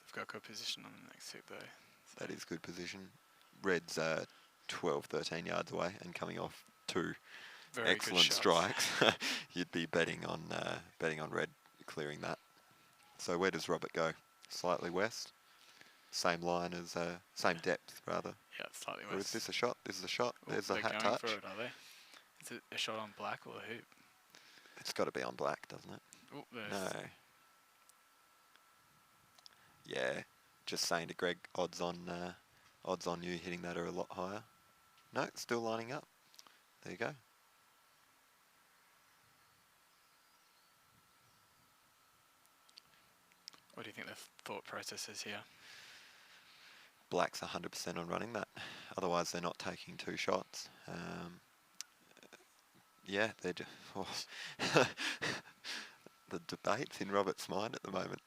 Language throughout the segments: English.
We've got good position on the next hoop though. So That is good position. Red's 12, 13 yards away and coming off two very excellent good shots. strikes. You'd be betting on Red clearing that. So where does Robert go? Slightly west. Same line as same depth rather. Yeah, slightly west. Or is this a shot? This is a shot. Oh, There's a they're hat going touch. for it, are they? Is it a shot on black or a hoop? It's got to be on black, doesn't it? Oh, there's No. Yeah, just saying to Greg, odds on you hitting that are a lot higher. No, still lining up. There you go. What do you think the thought process is here? Black's 100% on running that. Otherwise, they're not taking two shots. Yeah, they're just... the debate's in Robert's mind at the moment.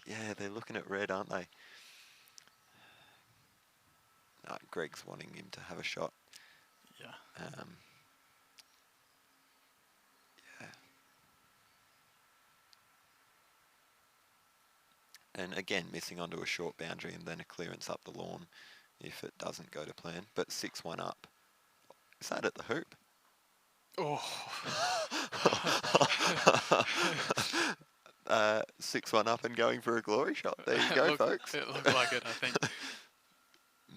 Yeah, they're looking at red, aren't they? Greg's wanting him to have a shot. Yeah. Yeah. And again, missing onto a short boundary and then a clearance up the lawn if it doesn't go to plan. But 6-1 up. Is that at the hoop? Oh. 6-1 up and going for a glory shot. There you go, folks. It looked like it, I think.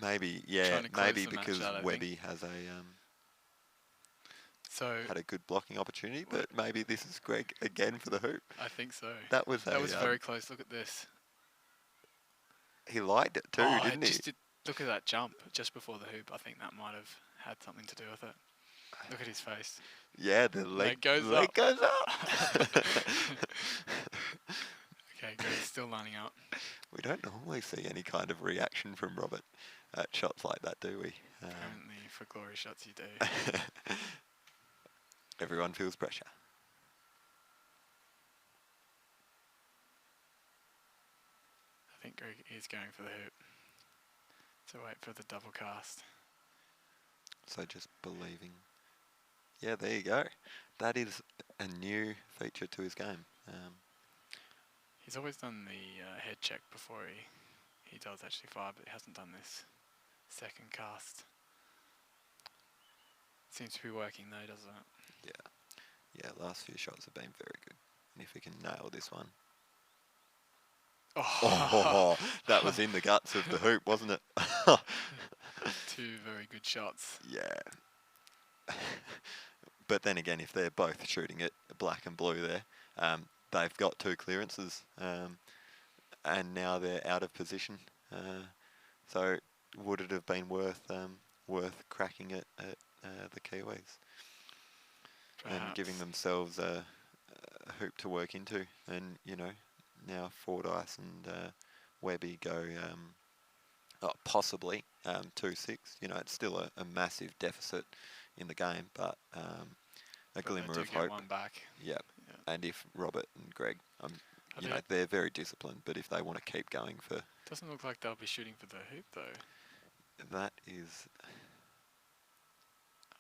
Maybe, yeah, Trying to close maybe the match because out, I Webby has had a good blocking opportunity, but maybe this is Greg again for the hoop. I think so. That was very close. Look at this. He liked it too, didn't he? Look at that jump just before the hoop. I think that might have had something to do with it. Look at his face. Yeah, the leg goes up. Okay, good. He's still lining up. We don't normally see any kind of reaction from Robert at shots like that, do we? Apparently, for glory shots, you do. Everyone feels pressure. I think Greg is going for the hoop. So wait for the double cast. So just believing. Yeah, there you go. That is a new feature to his game. He's always done the head check before he does actually fire, but he hasn't done this second cast. Seems to be working though, doesn't it? Yeah, last few shots have been very good. And if he can nail this one. Oh, That was in the guts of the hoop, wasn't it? Two very good shots. Yeah. But then again, if they're both shooting it black and blue there, they've got two clearances, and now they're out of position. So would it have been worth cracking it at the Kiwis? Perhaps. And giving themselves a hoop to work into? And, now Fordyce and Webby go possibly 2-6. It's still a massive deficit in the game, but a glimmer of hope. One back. Yeah. And if Robert and Greg, they're very disciplined, but if they want to keep going for... Doesn't look like they'll be shooting for the hoop, though. That is...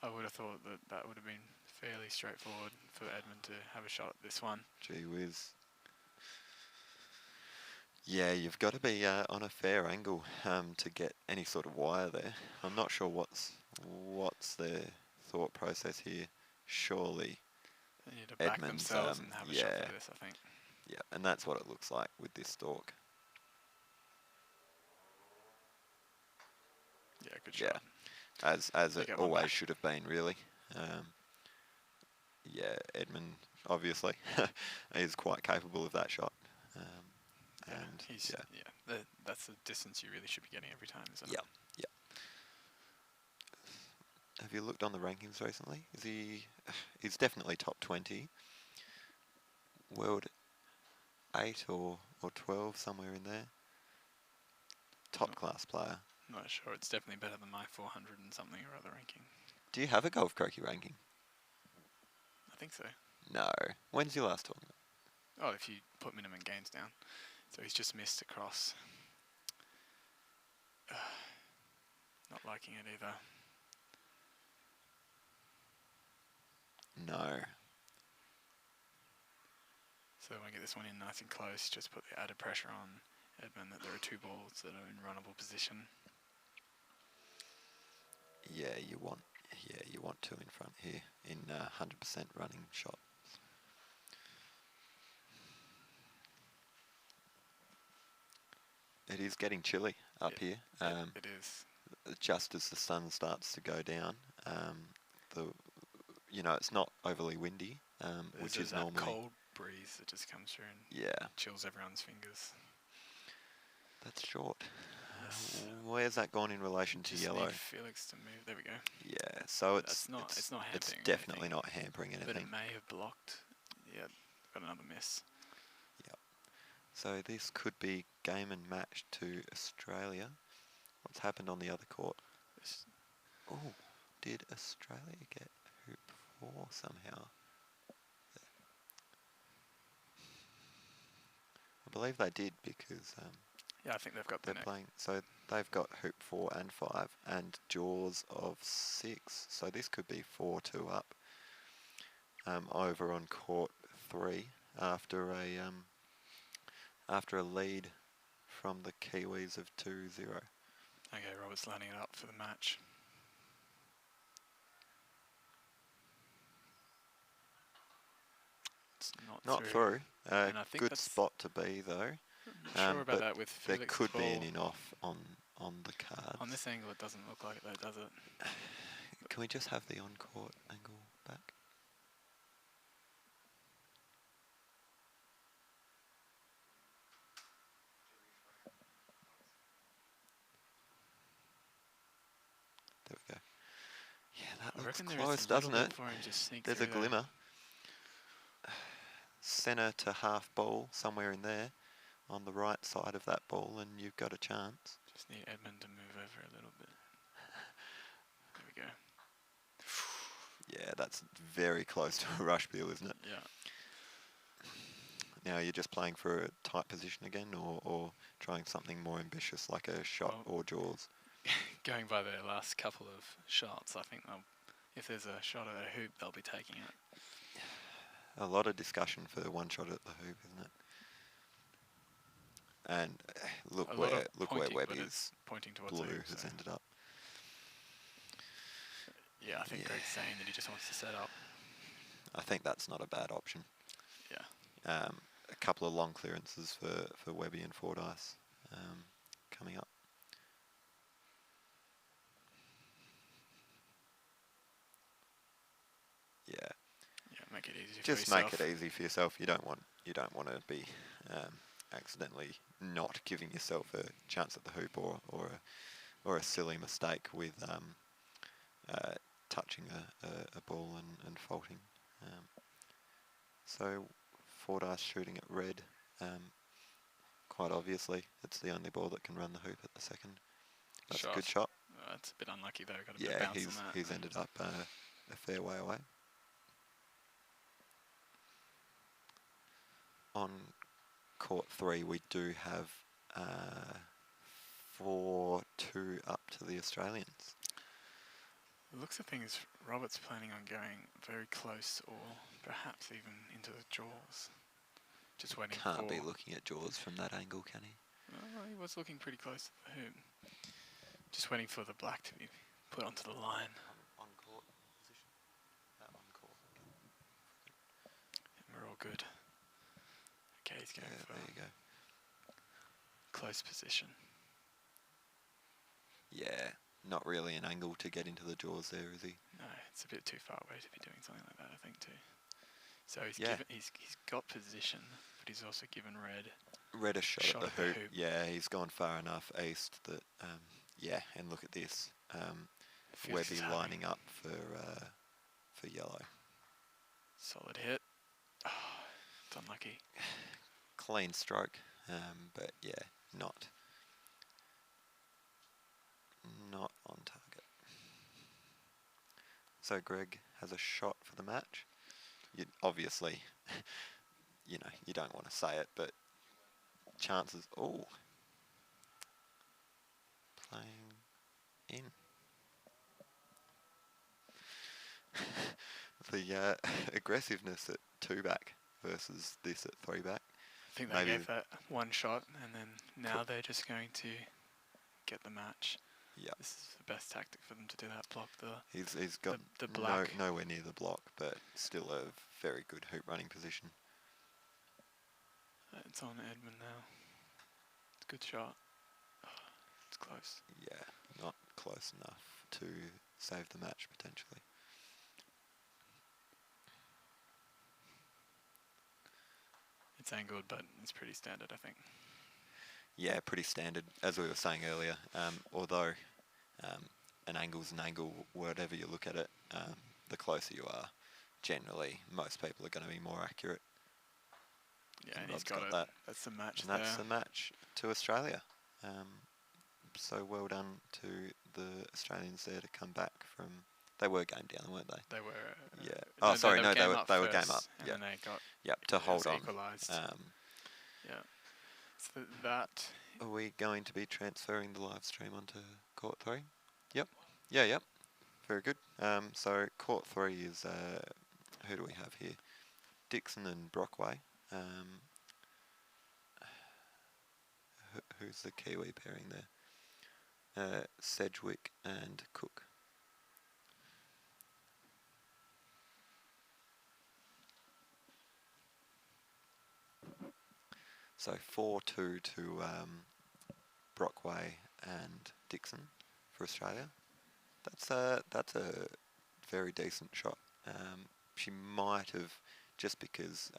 I would have thought that would have been fairly straightforward for Edmund to have a shot at this one. Gee whiz. Yeah, you've got to be on a fair angle to get any sort of wire there. I'm not sure what's their thought process here. Surely They need to back Edmund's, themselves and have a shot for this, I think. Yeah, and that's what it looks like with this stalk. Yeah, good shot. As it always should have been, really. Yeah, Edmund obviously is quite capable of that shot. That's the distance you really should be getting every time, isn't it? Yeah. Have you looked on the rankings recently? He's definitely top 20. World 8 or 12, somewhere in there. Top class player. Not sure. It's definitely better than my 400 and something or other ranking. Do you have a golf croquet ranking? I think so. No. When's your last tournament? Oh, if you put minimum gains down. So he's just missed across. Not liking it either. No. So I want to get this one in nice and close, just put the added pressure on Edmund that there are 2 balls that are in runnable position. Yeah, you want 2 in front here in 100% running shot. It is getting chilly up here. It is. Just as the sun starts to go down, it's not overly windy, which is that normally cold breeze that just comes through and chills everyone's fingers. That's short. Yes. Where's that gone in relation to Just yellow? need Felix to move. There we go. Yeah, so it's not hampering. It's definitely not hampering anything. But it may have blocked. Yeah, got another miss. Yep. So this could be game and match to Australia. What's happened on the other court? Oh, did Australia get hoop 4 somehow? I believe they did because I think they've got they're playing. So they've got hoop 4 and 5 and jaws of 6. So this could be 4-2 up over on court 3 after a lead from the Kiwis of 2-0. Okay, Robert's lining it up for the match. It's not through. And I think good spot to be though. I'm sure about that with Felix. There could be an in-off on the cards. On this angle, it doesn't look like it though, does it? Can we just have the on-court angle back? There we go. Yeah, that looks close, doesn't it? There's a glimmer. Centre to half ball, somewhere in there, on the right side of that ball, and you've got a chance. Just need Edmund to move over a little bit. There we go. Yeah, that's very close to a rush bill, isn't it? Yeah. Now you're just playing for a tight position again, or trying something more ambitious like a shot or jaws? Going by their last couple of shots, I think if there's a shot at a hoop, they'll be taking it. A lot of discussion for one shot at the hoop, isn't it? And look where Webb is. Pointing towards Blue the hoop, has ended up. Yeah, I think Greg's saying that he just wants to set up. I think that's not a bad option. Yeah. A couple of long clearances for Webby and Fordyce coming up. Yeah. Make it easy. Just make it easy for yourself. You don't want to be accidentally not giving yourself a chance at the hoop or a silly mistake with touching a ball and faulting. So Fordyce shooting at red. Quite obviously, it's the only ball that can run the hoop at the second. That's a good shot. It's a bit unlucky though. Got a bit of bounce on that. He's ended up a fair way away. On court 3, we do have 4-2 up to the Australians. The looks of things, Robert's planning on going very close or perhaps even into the jaws. Just waiting for... Can't be looking at jaws from that angle, can he? Well, he was looking pretty close to the hoop. Just waiting for the black to be put onto the line. On court position. On court. And we're all good. Okay, he's going for... There you go. Close position. Yeah, not really an angle to get into the jaws there, is he? No, it's a bit too far away to be doing something like that, I think, too. So he's got position, but he's also given red a shot at the hoop. Yeah, he's gone far enough east that, and look at this. Webby lining up for yellow. Solid hit. Oh, it's unlucky. Clean stroke, but yeah, not on target. So Greg has a shot for the match. Obviously, you don't want to say it, but chances. Oh, playing in. The aggressiveness at 2 back versus this at 3 back. I think they gave that one shot and then Now they're just going to get the match. Yeah. This is the best tactic for them to do that block. He's got the black. nowhere near the block, but still a very good hoop running position. It's on Edmund now. It's a good shot. Oh, it's close. Yeah, not close enough to save the match potentially. It's angled, but it's pretty standard, I think. Yeah, pretty standard, as we were saying earlier. Although an angle's an angle, whatever you look at it, the closer you are, generally, most people are going to be more accurate. Yeah, and he's got it. That. That's the match And that's the match to Australia. So well done to the Australians there to come back from... They were game down, weren't they? They were. Yeah. Oh, sorry, no, they were game up. And Yeah. then they got To hold on. Equalised. Yeah. So that... Are we going to be transferring the live stream onto Court 3? Yep. Yeah, yep. Very good. So Court 3 is... who do we have here? Dixon and Brockway. Who's the Kiwi pairing there? Sedgwick and Cook. So 4-2 to Brockway and Dixon for Australia. That's a very decent shot. She might have, just because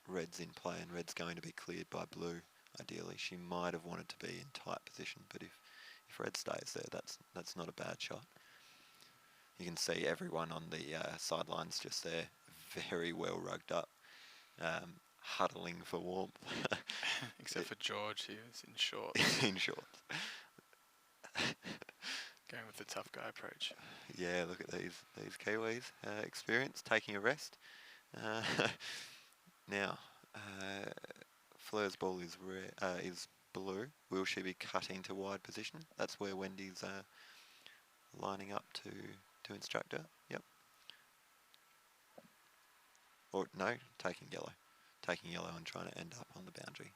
red's in play and red's going to be cleared by blue, ideally, she might have wanted to be in tight position, but if red stays there, that's not a bad shot. You can see everyone on the sidelines just there, very well rugged up, huddling for warmth. Except for George, he was in shorts. In shorts. Going with the tough guy approach. Yeah, look at these Kiwis. Experience, taking a rest. Now, Fleur's ball is blue. Will she be cutting to wide position? That's where Wendy's lining up to instruct her. Yep. Or no, taking yellow. Taking yellow and trying to end up on the boundary.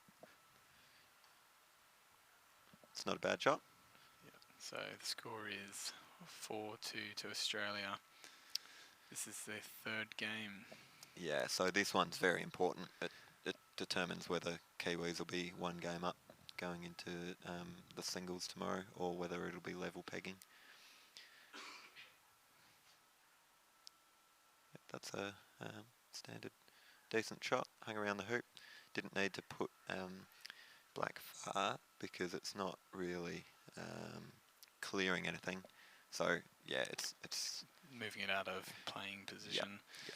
It's not a bad shot. Yeah. So the score is 4-2 to Australia. This is their third game. Yeah, so this one's very important. It determines whether Kiwis will be one game up going into the singles tomorrow, or whether it'll be level pegging. That's a standard, decent shot. Hung around the hoop. Didn't need to put black far because it's not really clearing anything. So yeah, it's moving it out of playing position. Yeah.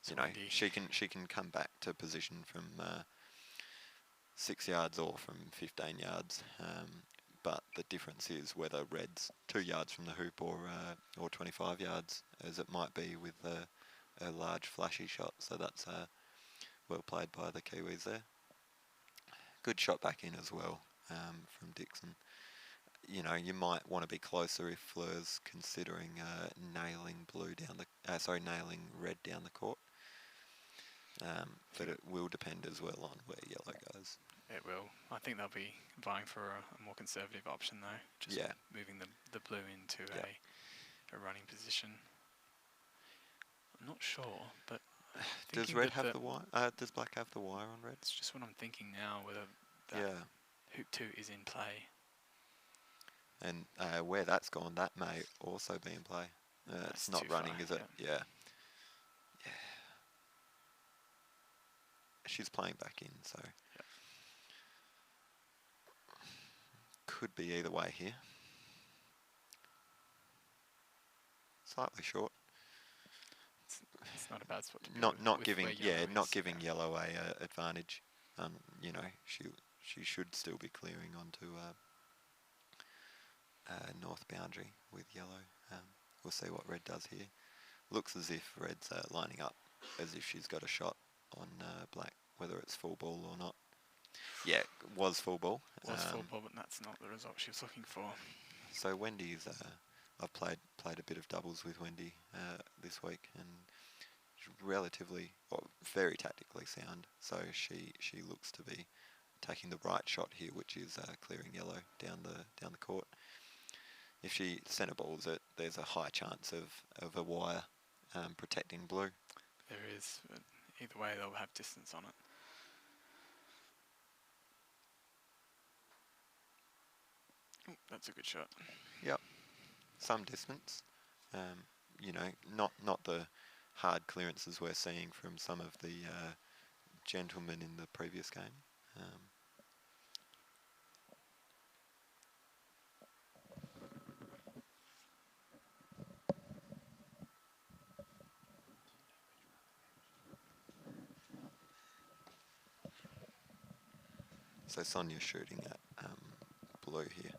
You know, she can come back to position from 6 yards or from 15 yards, but the difference is whether red's 2 yards from the hoop or 25 yards, as it might be with a large flashy shot. So that's well played by the Kiwis there. Good shot back in as well from Dixon. You know, you might want to be closer if Fleur's considering nailing nailing red down the court. But it will depend as well on where yellow goes. It will. I think they'll be vying for a more conservative option though. Just moving the blue into a running position. I'm not sure, but does red have the wire? Does black have the wire on red? It's just what I'm thinking now, whether that hoop 2 is in play. And where that's gone, that may also be in play. It's not running, is it? Yeah. She's playing back in, so could be either way here. Slightly short. It's not a bad spot to be. Not giving yellow a advantage. You know, she should still be clearing onto north boundary with yellow. We'll see what red does here. Looks as if red's lining up as if she's got a shot on black, whether it's full ball or not. Yeah, it was full ball. Full ball, but that's not the result she was looking for. So Wendy's, I've played a bit of doubles with Wendy this week, and she's relatively, very tactically sound. So she looks to be taking the right shot here, which is clearing yellow down the court. If she centre balls it, there's a high chance of a wire protecting blue. There is, but either way they'll have distance on it. Ooh, that's a good shot. Yep, some distance. You know, not the hard clearances we're seeing from some of the gentlemen in the previous game. So Sonia's shooting at blue here.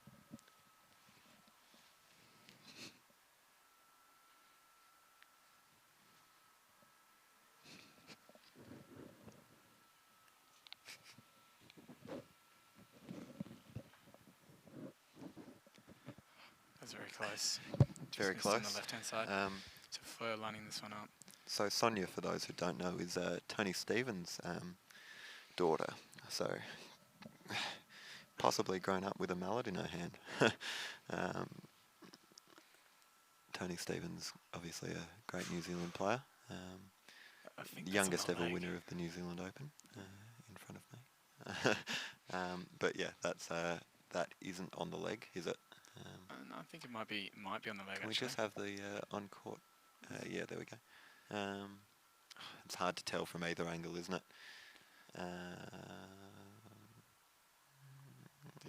That's very close. Very Just close. on the left-hand side. So Fleur lining this one up. So Sonia, for those who don't know, is Tony Stevens' daughter. So possibly grown up with a mallet in her hand. Tony Stevens, obviously a great New Zealand player. I think Youngest ever winner of the New Zealand Open in front of me. But yeah, that isn't on the leg, is it? No, I think it might be on the leg. Can we just have the on-court? Yeah, there we go. It's hard to tell from either angle, isn't it? They're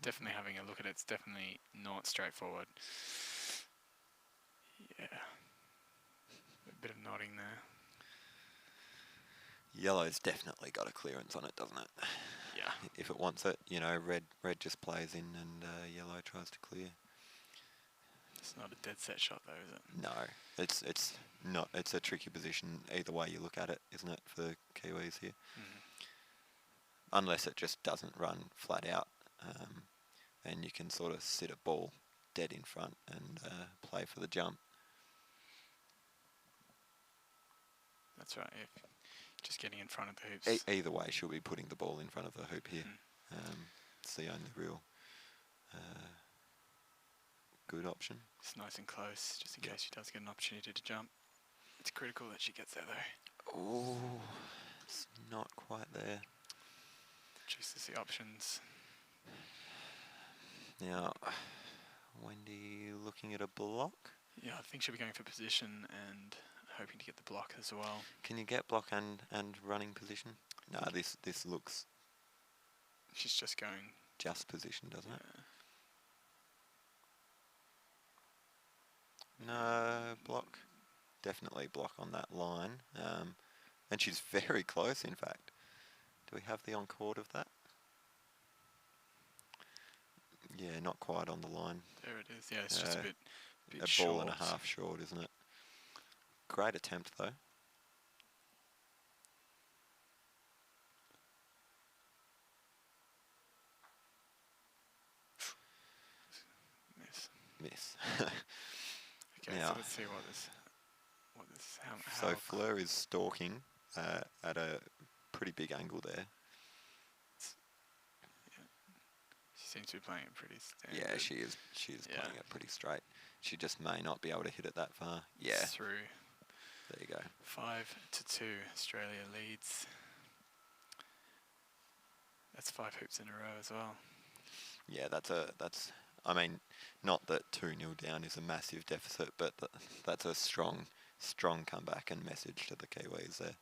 definitely having a look at it. It's definitely not straightforward. Yeah. A bit of nodding there. Yellow's definitely got a clearance on it, doesn't it? Yeah. If it wants it, you know, red just plays in and yellow tries to clear. It's not a dead set shot though, is it? No, it's not. It's a tricky position either way you look at it, isn't it, for the Kiwis here? Unless it just doesn't run flat out, and you can sort of sit a ball dead in front and play for the jump. That's right. If just getting in front of the hoops. Either way, she'll be putting the ball in front of the hoop here. It's the only real good option. It's nice and close, just in case she does get an opportunity to jump. It's critical that she gets there though. Oh, it's not quite there. Just to see options. Now, Wendy looking at a block? Yeah, I think she'll be going for position and hoping to get the block as well. Can you get block and running position? No, this looks... She's just going... Just position, doesn't it? No, block. Definitely block on that line. And she's very close, in fact. Do we have the on-court of that? Yeah, not quite on the line. There it is. Yeah, it's just a bit a short. ball and a half short, isn't it? Great attempt, though. Miss. Okay, now, so let's see how so Fleur is stalking at a pretty big angle there. Yeah. She seems to be playing it pretty standard. Yeah, she is. She is playing it pretty straight. She just may not be able to hit it that far. Yeah. Through. There you go. 5-2, Australia leads. That's 5 hoops in a row as well. Yeah, that's. I mean, not that 2-0 down is a massive deficit, but that's a strong comeback and message to the Kiwis there.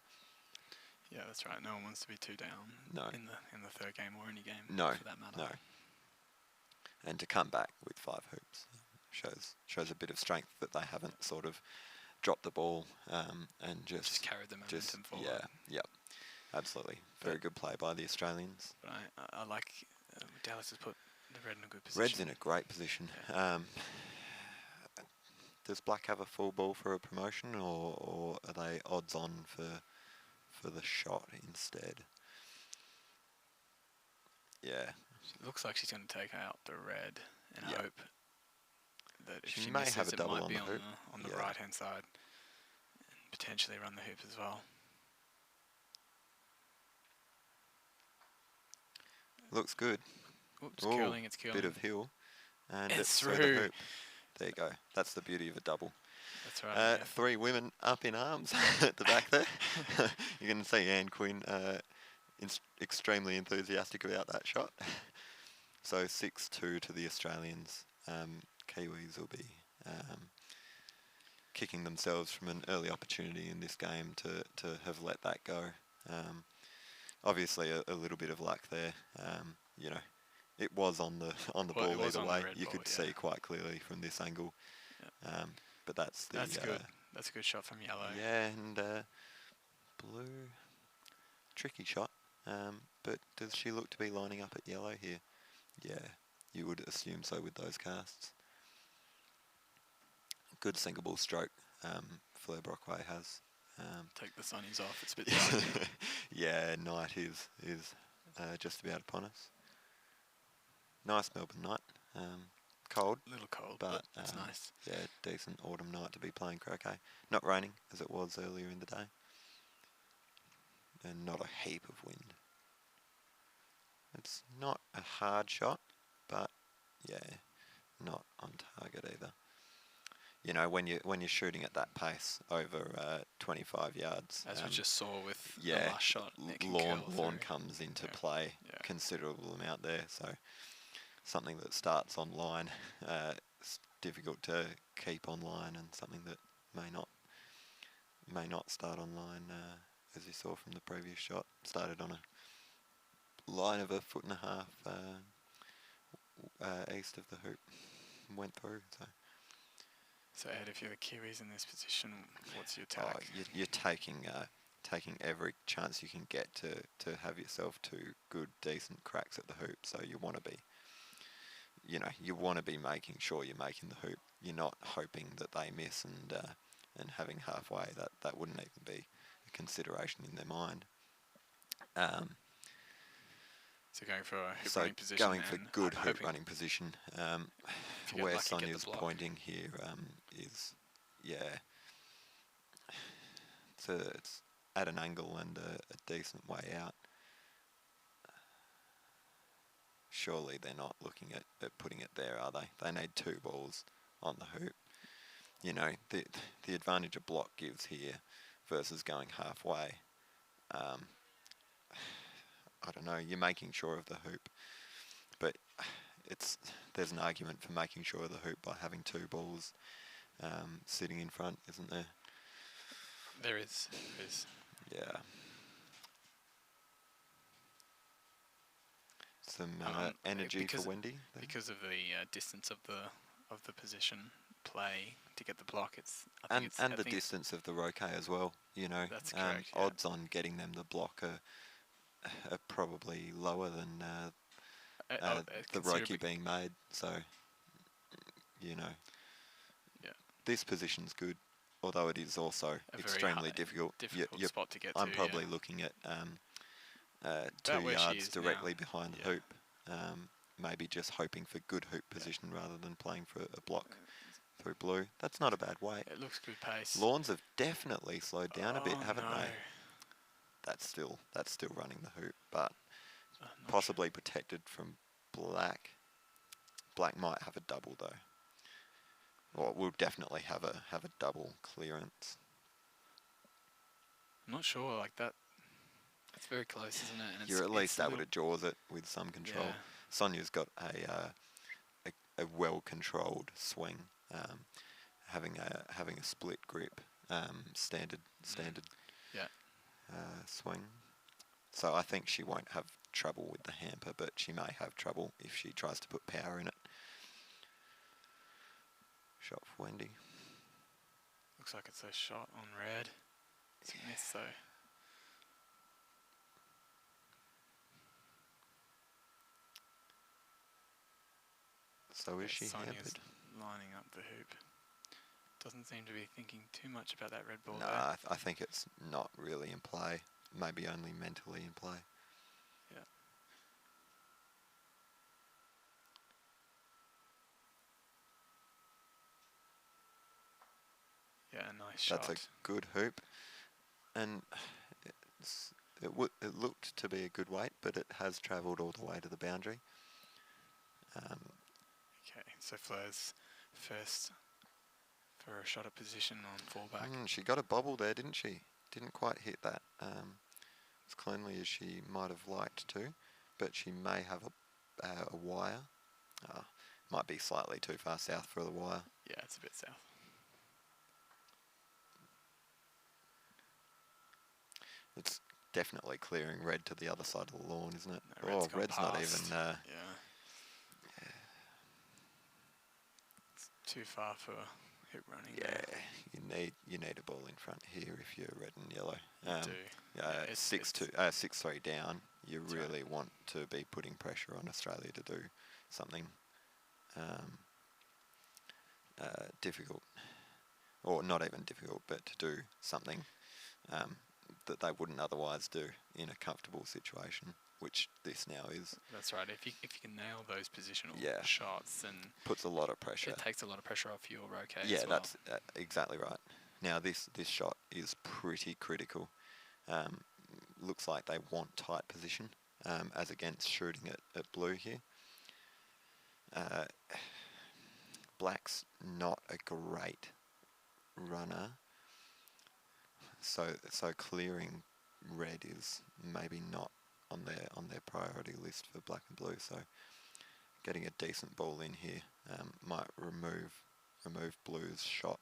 Yeah, that's right. No one wants to be 2 down. No. In the third game or any game. No. For that matter. No. And to come back with 5 hoops shows a bit of strength that they haven't sort of dropped the ball and just carried the momentum forward. Yeah. Yep. Absolutely. Very good play by the Australians. But I like Dallas has put the red in a good position. Red's in a great position. Yeah. Does black have a full ball for a promotion, or are they odds on for the shot instead? Yeah. It looks like she's going to take out the red and hope that if she may misses, have a double it might on be the hoop. on the right hand side and potentially run the hoop as well. looks good. Oops, Ooh, curling, it's curling. bit of hill. And It's through the through. hoop. There you go. That's the beauty of a double. That's right. 3 women up in arms at the back there. You can see Anne Quinn extremely enthusiastic about that shot. So 6-2 to the Australians. Kiwis will be kicking themselves from an early opportunity in this game to have let that go. Obviously, a little bit of luck there. You know, it was on the ball either way. You could see quite clearly from this angle. Yeah. But that's good. That's a good shot from yellow. Yeah, and blue, tricky shot. But does she look to be lining up at yellow here? Yeah, you would assume so with those casts. Good sinkable stroke. Fleur Brockway has. Take the sunnies off. It's a bit dark. Yeah, night is just about upon us. Nice Melbourne night. Cold. A little cold, but it's nice. Yeah, decent autumn night to be playing croquet. Not raining as it was earlier in the day. And not a heap of wind. It's not a hard shot, but yeah, not on target either. You know, when you're shooting at that pace over 25 yards, as we just saw with the yeah, last shot, lawn comes into play considerable amount there. So something that starts online, it's difficult to keep online, and something that may not start online, as you saw from the previous shot, started on a line of 1.5 foot east of the hoop, went through. So Ed, if you're the Kiwis in this position, what's your tack? You're taking every chance you can get to have yourself 2 good, decent cracks at the hoop. So you want to be making sure you're making the hoop. You're not hoping that they miss and having halfway. That wouldn't even be a consideration in their mind. So going for a hoop running position. Going for good hoop running position. Where Sonia's pointing here is, it's at an angle and a decent way out. Surely they're not looking at putting it there, are they? They need 2 balls on the hoop. You know, the advantage a block gives here versus going halfway. I don't know, you're making sure of the hoop, but there's an argument for making sure of the hoop by having 2 balls sitting in front, isn't there? There is. Yeah. Some energy for Wendy then? Because of the distance of the position play to get the block. And the distance of the roquet as well. You know, that's correct, odds on getting them the block are probably lower than the roquet being made. So, you know, this position's good, although it is also extremely difficult. Spot to get I'm probably looking at 2 yards directly behind the hoop, maybe just hoping for good hoop position rather than playing for a block through blue. That's not a bad way. It looks good pace. Lawns have definitely slowed down a bit, haven't they? That's still running the hoop, but possibly protected from black. Black might have a double though. Or we'll definitely have a double clearance. I'm not sure, like that. It's very close, isn't it? And you're at least able to jaws it with some control. Yeah. Sonia's got a well-controlled swing, having a split grip, standard swing. So I think she won't have trouble with the hamper, but she may have trouble if she tries to put power in it. Shot for Wendy. Looks like it's a shot on red. It's a miss though. So is she Sonia's hampered? Lining up the hoop. Doesn't seem to be thinking too much about that red ball. No, I think it's not really in play. Maybe only mentally in play. Yeah. Yeah, nice shot. That's a good hoop. And it looked to be a good weight, but it has travelled all the way to the boundary. Okay, so Fleur's first for a shot at position on fallback. She got a bobble there, didn't she? Didn't quite hit that as cleanly as she might have liked to, but she may have a wire. Might be slightly too far south for the wire. Yeah, it's a bit south. It's definitely clearing red to the other side of the lawn, isn't it? No, red's not even... yeah. It's too far for hip running. Yeah, you need a ball in front here if you're red and yellow. You do. Yeah, 6-3 down. You really right. want to be putting pressure on Australia to do something difficult, or not even difficult, but to do something that they wouldn't otherwise do in a comfortable situation, which this now is. That's right. If you can nail those positional shots, then puts a lot of pressure. It takes a lot of pressure off your Croquet. Yeah, as well. that's exactly right. Now this shot is pretty critical. Looks like they want tight position, as against shooting at blue here. Black's not a great runner, so clearing red is maybe not on their priority list for black and blue. So getting a decent ball in here might remove blue's shot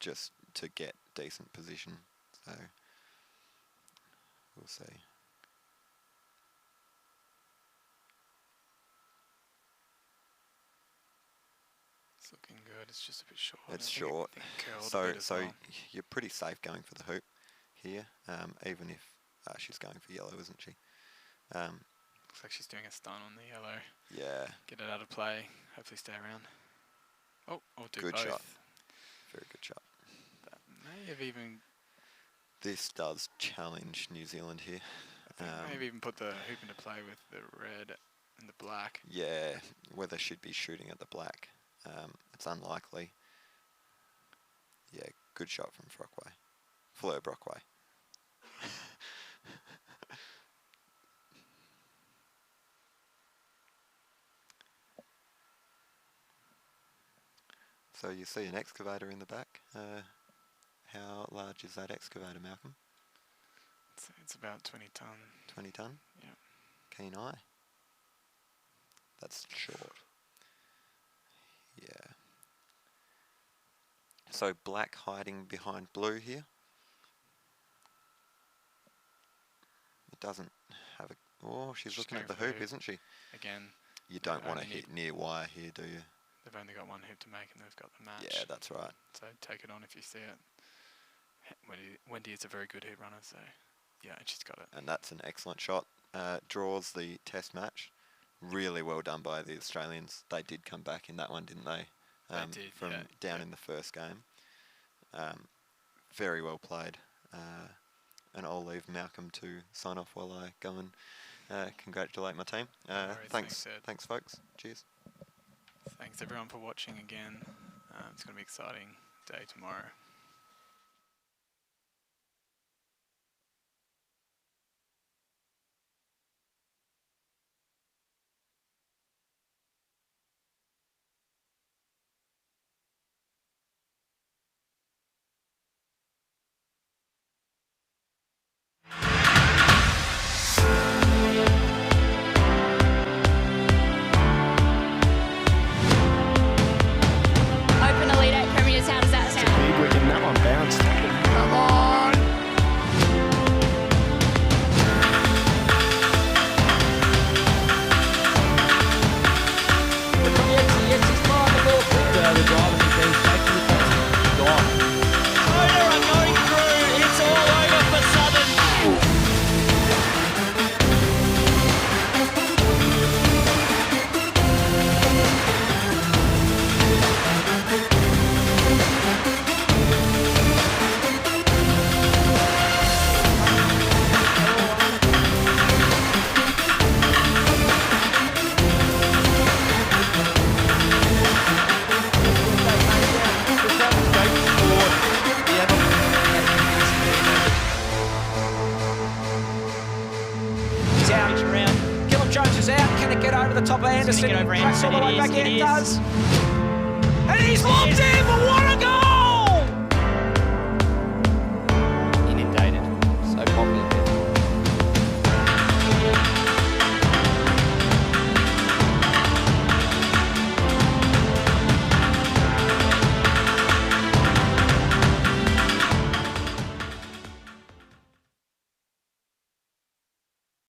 just to get decent position. So we'll see. It's looking good. It's just a bit short. It's short. So you're pretty safe going for the hoop here, even if she's going for yellow, isn't she? Looks like she's doing a stun on the yellow. Yeah. Get it out of play. Hopefully stay around. Oh, or do good both. Shot. Very good shot. That may have even... This does challenge New Zealand here. I think maybe even put the hoop into play with the red and the black. Yeah, whether she'd be shooting at the black. It's unlikely. Yeah, good shot from Fleur Brockway. So you see an excavator in the back. How large is that excavator, Malcolm? It's about 20 tonne. 20 tonne? Yeah. Keen eye. That's short. Yeah. So black hiding behind blue here. It doesn't have a... Oh, she's looking at the hoop, isn't she? Again. You don't want to hit near wire here, do you? They've only got one hoop to make and they've got the match. Yeah, that's right. So take it on if you see it. Wendy is a very good hoop runner, so yeah, she's got it. And that's an excellent shot. Draws the test match. Really well done by the Australians. They did come back in that one, didn't they? They did, from down in the first game. Very well played. And I'll leave Malcolm to sign off while I go and congratulate my team. Thanks, folks. Cheers. Thanks everyone for watching again. It's going to be an exciting day tomorrow. Open Elite 8 Premiers, how does that sound? Can it get over the top of Anderson? Get over Cracks all the way back in. It It does. And he's locked in, but what a goal!